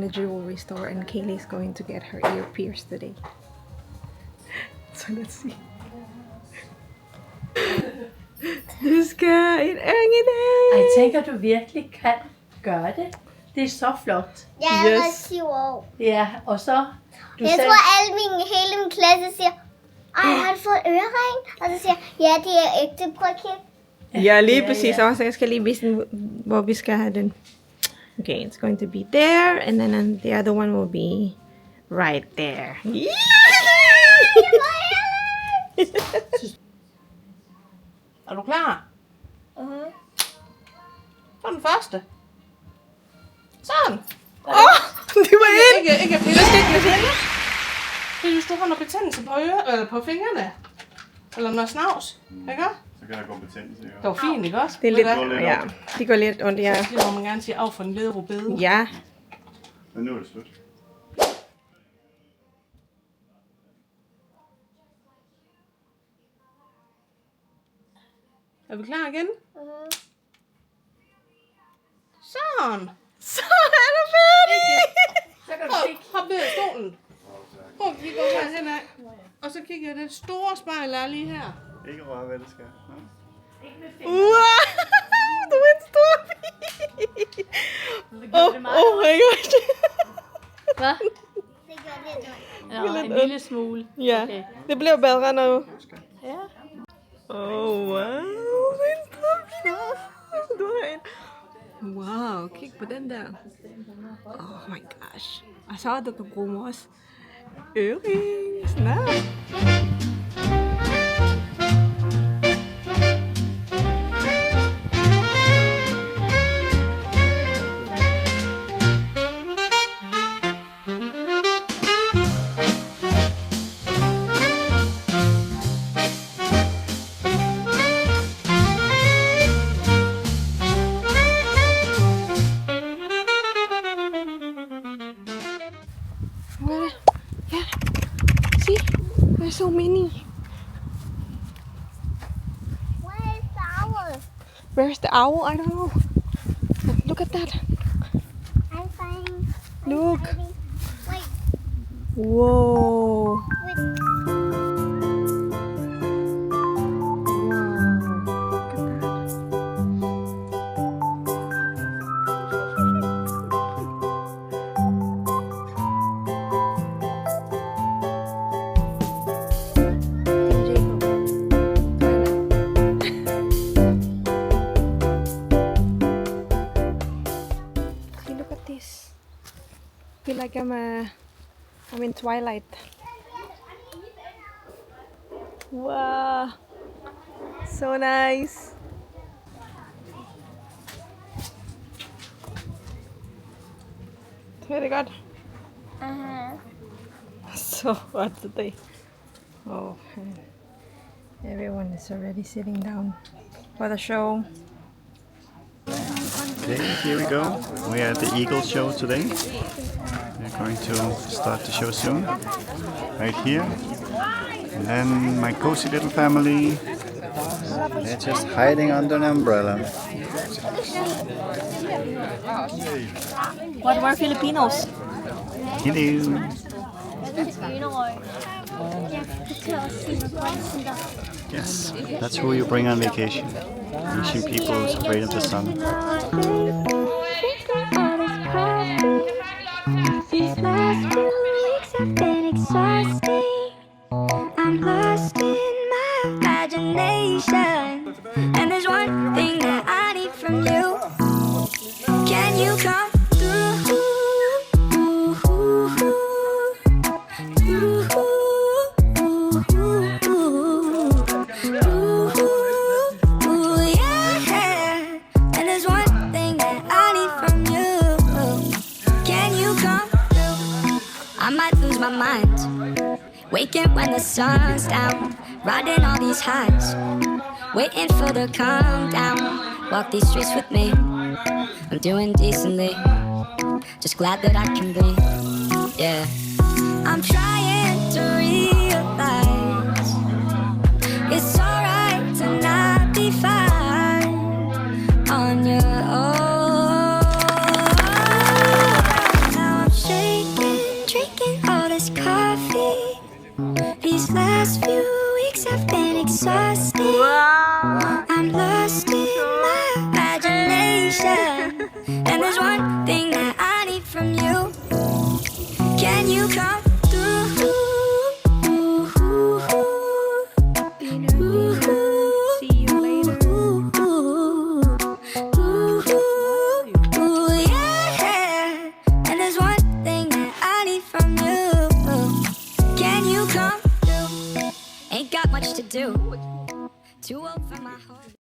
the jewelry store, and Cailey's going to get her ear pierced today. So let's see. Du skal en øring i dag. Jeg tænker, du virkelig kan gøre det. Det er så flot. Jeg er 7 år. Ja, og så... Jeg tror, hele min klasse siger, har du fået ørering? Og så siger jeg, ja, det er ægte. Prøv at kigge. Ja, lige præcis. Også jeg skal lige vise den, hvor vi skal have den. Okay, it's going to be there, and then the other one will be right there. Er du klar? Så den første. Sådan. Det var Ikke betændelse. Hvis du har noget betændelse på eller på fingrene. Eller noget snavs. Ikke? Så kan der gå betændelse. Det var fint, ikke også? Det er lidt, ja, det går lidt ondt, ja. Det må man gerne sige af for en lederubede. Ja. Men nu er det slut. Er vi klar igen? Sådan. Så er du færdig! Så kan du kigge. Hop ned i stolen. Prøv at kigge over herhen af. Og så kigger jeg det store spejl, der er lige her. Ikke røre, hvad det skal. Wow! Du er en stor pige! Oh my god! Hvad? Det gør lidt ondt. Ja, en lille smule. Ja, Okay. det bliver bedre nu. Ja. Oh wow! Det er en stor pige! Du har en... Wow, kig på den der. Oh my gosh. Og så du kan bruge også earrings. Nå. Yeah. See? There's so many. Where's the owl? Where's the owl? I don't know. But look at that. I'm fine. Look. Wait, Whoa. wait. See, look at this. I feel like I'm in Twilight. Wow. So nice. Very good. So hot today. Oh, and everyone is already sitting down for the show. Okay, here we go. We are at the Eagle show today. We're going to start the show soon. Right here. And then my cozy little family. They're just hiding under an umbrella. What were Filipinos? Hello. Yes, that's who you bring on vacation. Asian people who's afraid of the sun. These last 2 weeks have been exhausting. I'm lost in my imagination, and there's one thing that I need from you. Can you come through? Yeah. And there's one thing that I need from you. Can you come through? I might lose my mind, waking when the sun's down, riding all these highs, waiting for the calm down. Walk these streets with me, I'm doing decently, just glad that I can breathe. Yeah, I'm trying to realize it's alright to not be fine on your own. Now I'm exhausted. Wow. I'm lost in my imagination. And there's one thing that I need from you. Can you come through? See you later. Yeah. And there's one thing that I need from you. Can you come through? Ain't got much to do. Too old for my heart.